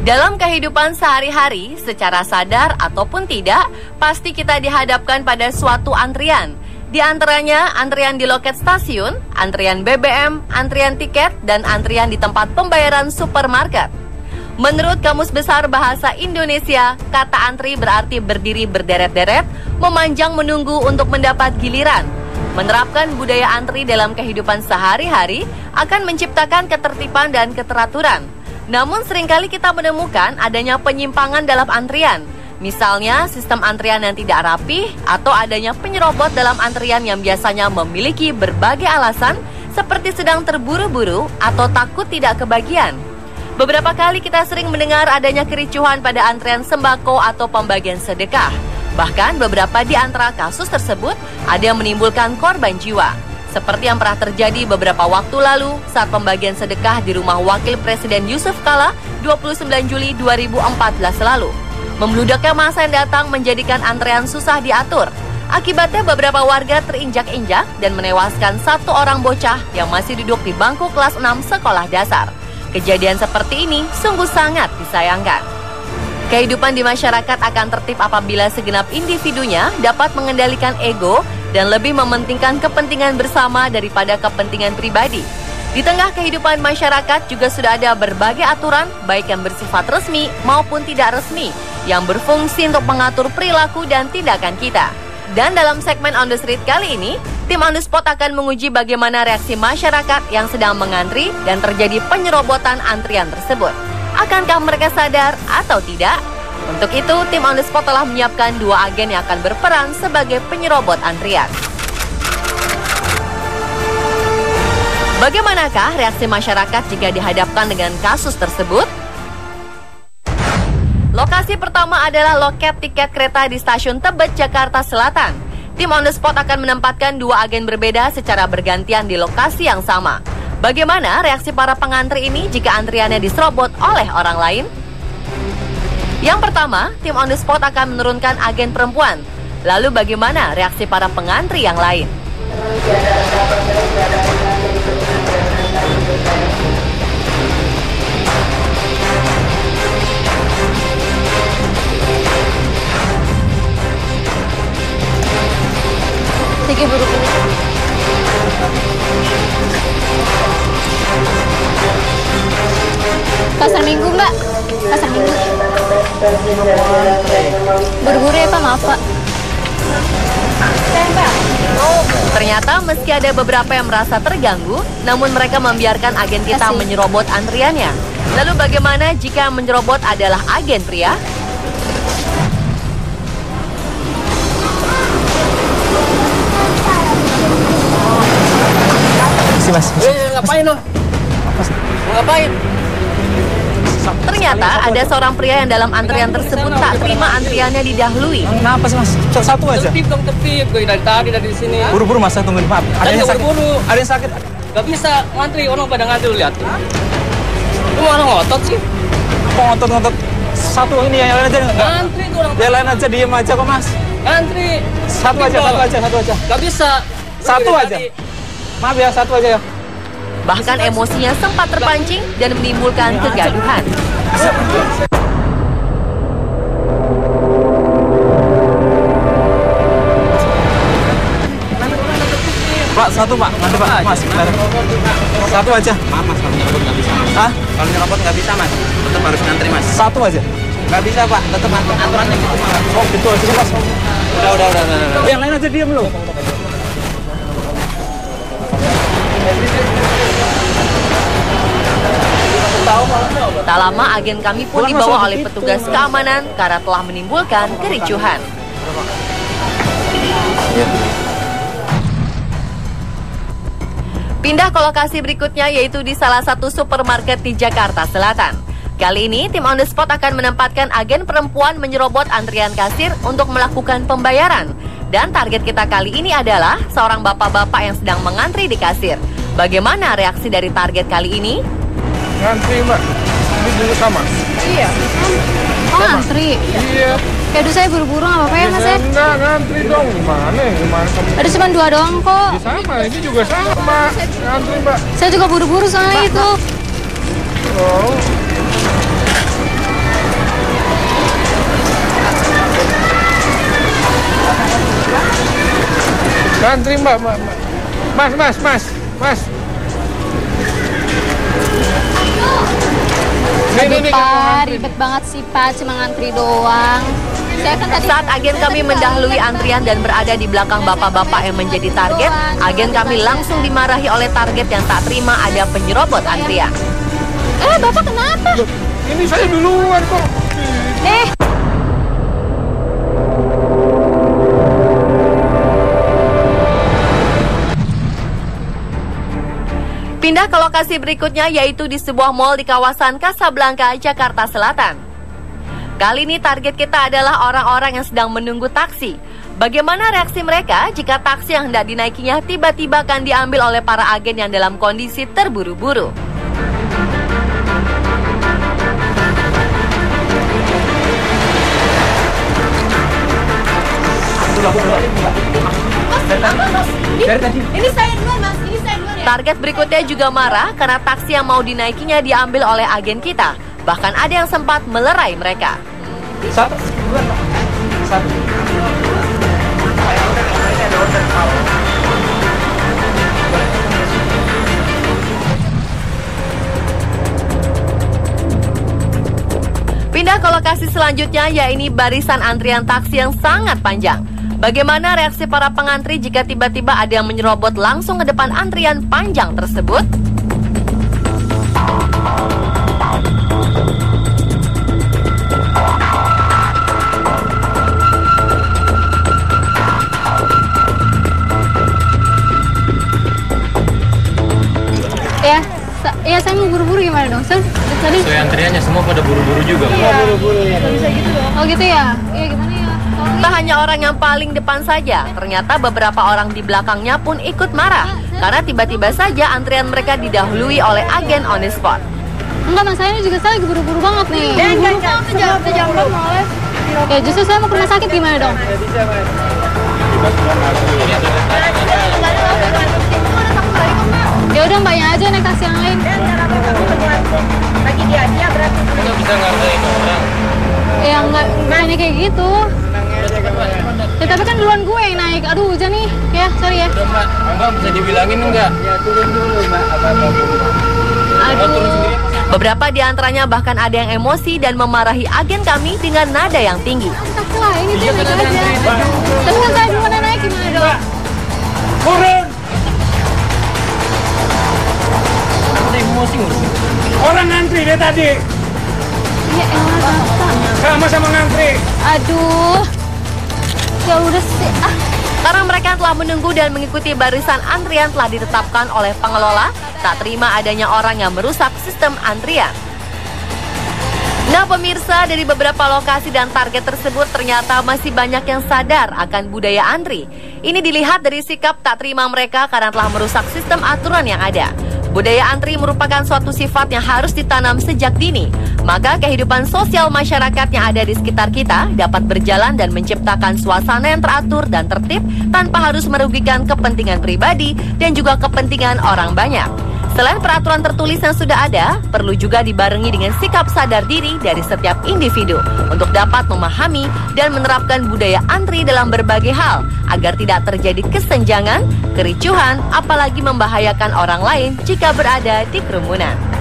Dalam kehidupan sehari-hari, secara sadar ataupun tidak, pasti kita dihadapkan pada suatu antrian. Di antaranya, antrian di loket stasiun, antrian BBM, antrian tiket, dan antrian di tempat pembayaran supermarket. Menurut Kamus Besar Bahasa Indonesia, kata antri berarti berdiri berderet-deret, memanjang menunggu untuk mendapat giliran. Menerapkan budaya antri dalam kehidupan sehari-hari akan menciptakan ketertiban dan keteraturan. Namun seringkali kita menemukan adanya penyimpangan dalam antrian. Misalnya sistem antrian yang tidak rapi atau adanya penyerobot dalam antrian yang biasanya memiliki berbagai alasan seperti sedang terburu-buru atau takut tidak kebagian. Beberapa kali kita sering mendengar adanya kericuhan pada antrian sembako atau pembagian sedekah. Bahkan beberapa di antara kasus tersebut ada yang menimbulkan korban jiwa. Seperti yang pernah terjadi beberapa waktu lalu saat pembagian sedekah di rumah Wakil Presiden Yusuf Kala 29 Juli 2014 lalu. Membludaknya massa yang datang menjadikan antrean susah diatur. Akibatnya beberapa warga terinjak-injak dan menewaskan satu orang bocah yang masih duduk di bangku kelas 6 sekolah dasar. Kejadian seperti ini sungguh sangat disayangkan. Kehidupan di masyarakat akan tertib apabila segenap individunya dapat mengendalikan ego dan lebih mementingkan kepentingan bersama daripada kepentingan pribadi. Di tengah kehidupan masyarakat juga sudah ada berbagai aturan, baik yang bersifat resmi maupun tidak resmi, yang berfungsi untuk mengatur perilaku dan tindakan kita. Dan dalam segmen On The Street kali ini, tim On The Spot akan menguji bagaimana reaksi masyarakat yang sedang mengantri dan terjadi penyerobotan antrian tersebut. Akankah mereka sadar atau tidak? Untuk itu, tim On The Spot telah menyiapkan 2 agen yang akan berperan sebagai penyerobot antrian. Bagaimanakah reaksi masyarakat jika dihadapkan dengan kasus tersebut? Lokasi pertama adalah loket tiket kereta di stasiun Tebet, Jakarta Selatan. Tim On The Spot akan menempatkan 2 agen berbeda secara bergantian di lokasi yang sama. Bagaimana reaksi para pengantri ini jika antriannya diserobot oleh orang lain? Yang pertama, tim On The Spot akan menurunkan agen perempuan. Lalu bagaimana reaksi para pengantri yang lain? Tiga buru-buru. Pasar Minggu, Mbak. Pasar Minggu. Buru-buru ya, Pak. Maaf, Pak. Ternyata meski ada beberapa yang merasa terganggu, namun mereka membiarkan agen kita menyerobot antriannya. Lalu bagaimana jika menyerobot adalah agen pria? Mas. Ngapain lo? Ngapain? Ternyata ada seorang pria yang dalam antrian tersebut tak terima antriannya didahului. Kenapa sih, Mas? Satu aja. Tertib dong, tertib. Gue dari tadi dari sini. Buru-buru, Mas, saya tungguin. Maaf. Ada yang sakit. Buru-buru. Ada yang sakit. Gak bisa ngantri, orang pada ngantri, lu lihat. Lu malah ngotot sih. Kok ngotot-ngotot? Satu ini yang lain aja. Ngantri tuh orang. Yang lain aja, diem aja kok, Mas. Ngantri. Satu aja. Gak bisa. Satu aja. Maaf ya, satu aja ya. Bahkan emosinya sempat terpancing dan menimbulkan kegaduhan. Pak, satu Pak. Nanti Pak, Mas. Satu aja. Mas, kalau nyerobot nggak bisa, Mas. Hah? Kalau nyerobot nggak bisa, Mas. Tetap harus ngantri, Mas. Satu aja. Nggak bisa, Pak. Tetap aturannya gitu, Mas. Oh, gitu aja, Mas. Udah. Yang lain aja diam loh. Tak lama agen kami pun dibawa oleh petugas keamanan karena telah menimbulkan kericuhan. Pindah ke lokasi berikutnya yaitu di salah satu supermarket di Jakarta Selatan. Kali ini tim On The Spot akan menempatkan agen perempuan menyerobot antrian kasir untuk melakukan pembayaran. Dan target kita kali ini adalah seorang bapak-bapak yang sedang mengantri di kasir. Bagaimana reaksi dari target kali ini? Ngantri, Mbak. Ini dulu sama. Iya. Oh, ngantri? Iya. Ya, aduh, saya buru-buru, nggak apa-apa ya, Mas ya? Enggak, ngantri dong. Gimana kamu? Aduh, cuma 2 doang kok. Ya, sama, ini juga sama. Ngantri, Mbak. Saya juga buru-buru soalnya itu. Oh. Ngantri mbak. Mas. Aduh Pak, ribet banget sih Pak, cuma ngantri doang. Saya kan tadi Saat agen kami mendahului antrian dan berada di belakang bapak-bapak yang menjadi target, agen kami langsung dimarahi oleh target yang tak terima ada penyerobot antrian. Bapak kenapa? Loh, ini saya duluan kok. Pindah ke lokasi berikutnya yaitu di sebuah mal di kawasan Kasablanka, Jakarta Selatan. Kali ini target kita adalah orang-orang yang sedang menunggu taksi. Bagaimana reaksi mereka jika taksi yang hendak dinaikinya tiba-tiba akan diambil oleh para agen yang dalam kondisi terburu-buru? Ini saya duluan Mas, ini saya duluan ya. Target berikutnya juga marah karena taksi yang mau dinaikinya diambil oleh agen kita. Bahkan ada yang sempat melerai mereka. Satu. Pindah ke lokasi selanjutnya, yaitu barisan antrian taksi yang sangat panjang. Bagaimana reaksi para pengantri jika tiba-tiba ada yang menyerobot langsung ke depan antrian panjang tersebut? Ya saya mau buru-buru gimana dong? Tadi Sesuai antriannya semua pada buru-buru juga. Buru-buru ya. bisa gitu dong. Oh gitu ya? Iya gimana ya? Tak hanya orang yang paling depan saja, ternyata beberapa orang di belakangnya pun ikut marah karena tiba-tiba saja antrian mereka didahului oleh agen on the spot. Enggak mas, saya ini juga saya lagi buru-buru banget nih. Buru-buru banget, jangan males. Ya justru saya mau ke rumah sakit gimana dong? Ya udah mbaknya aja naik taksi yang lain. Bagi dia berarti. Nggak bisa ngargain orang. Ya nggak kayak gitu. Ya, tapi kan duluan gue yang naik. Aduh hujan nih. Ya sorry ya. Udah mbak bisa dibilangin enggak? Ya turun dulu mbak. Aduh. Beberapa di antaranya bahkan ada yang emosi dan memarahi agen kami dengan nada yang tinggi. Taksi lah ini tuh naik aja. Tapi kan saya duluan yang naik gimana dong? Turun. Emosi ngurusin. Orang ngantri dia tadi. Ya elah bapak. Sama-sama ngantri. Aduh. Ya udah sih. Karena mereka telah menunggu dan mengikuti barisan antrian telah ditetapkan oleh pengelola, tak terima adanya orang yang merusak sistem antrian. Nah pemirsa, dari beberapa lokasi dan target tersebut ternyata masih banyak yang sadar akan budaya antri. Ini dilihat dari sikap tak terima mereka karena telah merusak sistem aturan yang ada. Budaya antri merupakan suatu sifat yang harus ditanam sejak dini. Maka kehidupan sosial masyarakat yang ada di sekitar kita dapat berjalan dan menciptakan suasana yang teratur dan tertib tanpa harus merugikan kepentingan pribadi dan juga kepentingan orang banyak. Selain peraturan tertulis yang sudah ada, perlu juga dibarengi dengan sikap sadar diri dari setiap individu untuk dapat memahami dan menerapkan budaya antri dalam berbagai hal agar tidak terjadi kesenjangan, kericuhan, apalagi membahayakan orang lain jika berada di kerumunan.